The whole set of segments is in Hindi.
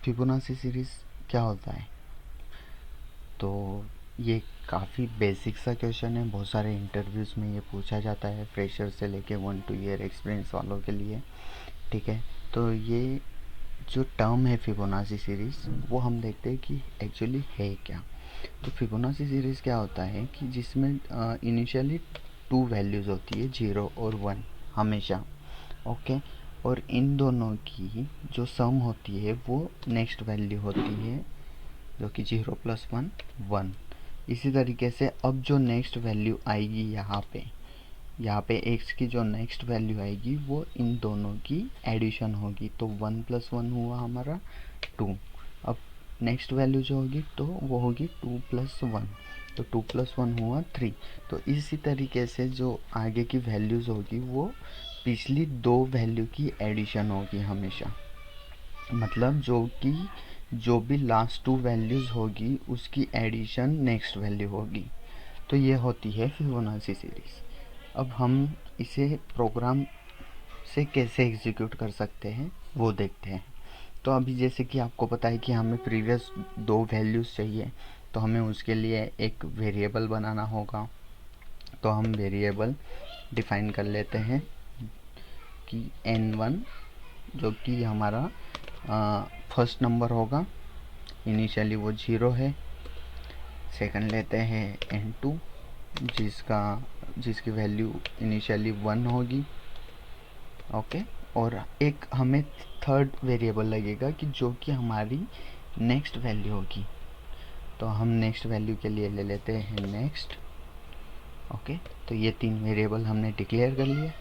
फिबोनाची सीरीज़ क्या होता है? तो ये काफ़ी बेसिक सा क्वेश्चन है, बहुत सारे इंटरव्यूज़ में ये पूछा जाता है फ्रेशर से लेके 1-2 ईयर एक्सपीरियंस वालों के लिए। ठीक है, तो ये जो टर्म है फिबोनाची सीरीज़ वो हम देखते हैं कि एक्चुअली है क्या। तो फिबोनाची सीरीज़ क्या होता है कि जिसमें इनिशियली 2 वैल्यूज़ होती है 0 और 1 हमेशा। ओके, और इन दोनों की जो सम होती है वो नेक्स्ट वैल्यू होती है जो कि 0 + 1 1। इसी तरीके से अब जो नेक्स्ट वैल्यू आएगी यहाँ पे x की जो नेक्स्ट वैल्यू आएगी वो इन दोनों की एडिशन होगी। तो 1 + 1 हुआ हमारा 2। अब नेक्स्ट वैल्यू जो होगी तो वो होगी 2 + 1, तो 2 + 1 हुआ 3। तो इसी तरीके से जो आगे की वैल्यूज़ होगी वो पिछली 2 वैल्यू की एडिशन होगी हमेशा। मतलब जो भी लास्ट 2 वैल्यूज़ होगी उसकी एडिशन नेक्स्ट वैल्यू होगी। तो ये होती है फिबोनाची सीरीज़। अब हम इसे प्रोग्राम से कैसे एग्जीक्यूट कर सकते हैं वो देखते हैं। तो अभी जैसे कि आपको पता है कि हमें प्रीवियस 2 वैल्यूज़ चाहिए, तो हमें उसके लिए एक वेरिएबल बनाना होगा। तो हम वेरिएबल डिफ़ाइन कर लेते हैं कि n1 जो कि हमारा फर्स्ट नंबर होगा, इनिशियली वो 0 है। सेकंड लेते हैं n2 जिसकी वैल्यू इनिशियली 1 होगी। ओके, और एक हमें थर्ड वेरिएबल लगेगा कि जो कि हमारी नेक्स्ट वैल्यू होगी। तो हम नेक्स्ट वैल्यू के लिए ले लेते हैं नेक्स्ट। ओके, तो ये 3 वेरिएबल हमने डिक्लेयर कर लिए।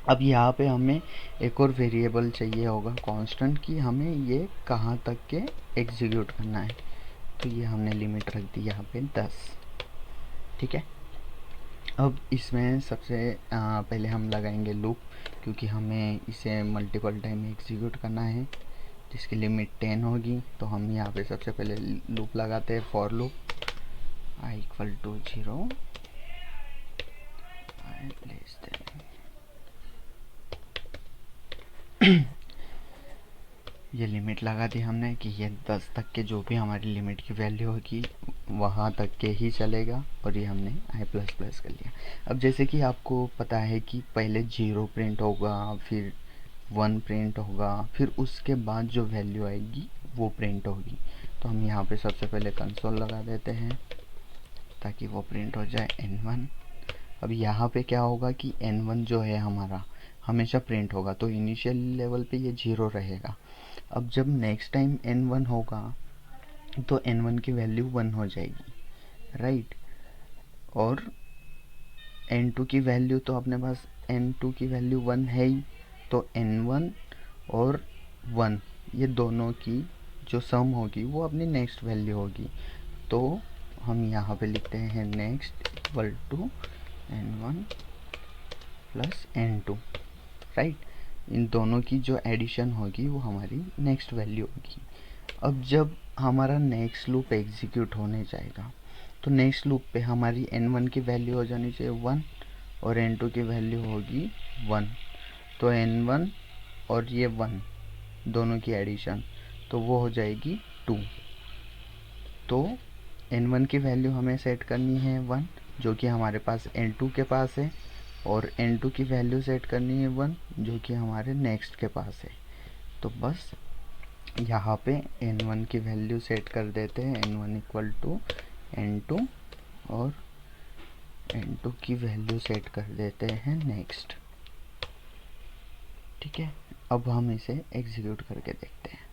अब यहाँ पे हमें एक और वेरिएबल चाहिए होगा कांस्टेंट कि हमें ये कहाँ तक के एग्जीक्यूट करना है। तो ये हमने लिमिट रख दी यहाँ पे 10। ठीक है, अब इसमें सबसे पहले हम लगाएंगे लूप, क्योंकि हमें इसे मल्टीपल टाइम एग्जीक्यूट करना है जिसकी लिमिट 10 होगी। तो हम यहाँ पे सबसे पहले लूप लगाते हैं, for loop i = 0 i less than ये लिमिट लगा दी हमने कि ये 10 तक के जो भी हमारी लिमिट की वैल्यू होगी वहाँ तक के ही चलेगा, और ये हमने i++ कर लिया। अब जैसे कि आपको पता है कि पहले 0 प्रिंट होगा, फिर 1 प्रिंट होगा, फिर उसके बाद जो वैल्यू आएगी वो प्रिंट होगी। तो हम यहाँ पे सबसे पहले कंसोल लगा देते हैं ताकि वो प्रिंट हो जाए n1। अब यहाँ पे क्या होगा कि n1 जो है हमारा हमेशा प्रिंट होगा, तो इनिशियल लेवल पे ये 0 रहेगा। अब जब नेक्स्ट टाइम n1 होगा तो n1 की वैल्यू 1 हो जाएगी, राइट। और n2 की वैल्यू तो अपने पास n2 की वैल्यू 1 है ही, तो n1 और 1 ये दोनों की जो सम होगी वो अपनी नेक्स्ट वैल्यू होगी। तो हम यहाँ पे लिखते हैं नेक्स्ट = n1 + n2, राइट। इन दोनों की जो एडिशन होगी वो हमारी नेक्स्ट वैल्यू होगी। अब जब हमारा नेक्स्ट लूप एग्जीक्यूट होने जाएगा तो नेक्स्ट लूप पे हमारी n1 की वैल्यू हो जानी चाहिए 1 और n2 की वैल्यू होगी 1। तो n1 और ये 1 दोनों की एडिशन तो वो हो जाएगी 2। तो n1 की वैल्यू हमें सेट करनी है 1 जो कि हमारे पास n2 के पास है, और n2 की वैल्यू सेट करनी है 1 जो कि हमारे नेक्स्ट के पास है। तो बस यहाँ पे n1 की वैल्यू सेट कर देते हैं, n1 = n2, और n2 की वैल्यू सेट कर देते हैं नेक्स्ट। ठीक है, अब हम इसे एग्जीक्यूट करके देखते हैं।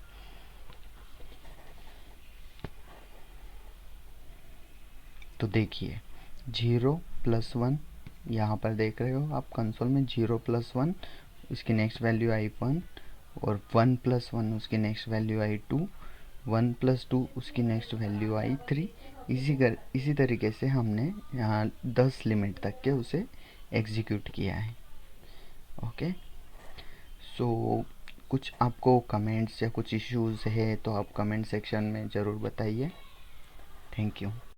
तो देखिए 0 + 1 यहाँ पर देख रहे हो आप कंसोल में, 0 + 1 उसकी नेक्स्ट वैल्यू आई 1, और 1 + 1 उसकी नेक्स्ट वैल्यू आई 2, 1 + 2 उसकी नेक्स्ट वैल्यू आई 3। इसी तरीके से हमने यहाँ 10 लिमिट तक के उसे एग्जीक्यूट किया है। ओके, सो कुछ आपको कमेंट्स या कुछ इश्यूज़ है तो आप कमेंट सेक्शन में ज़रूर बताइए। Thank you.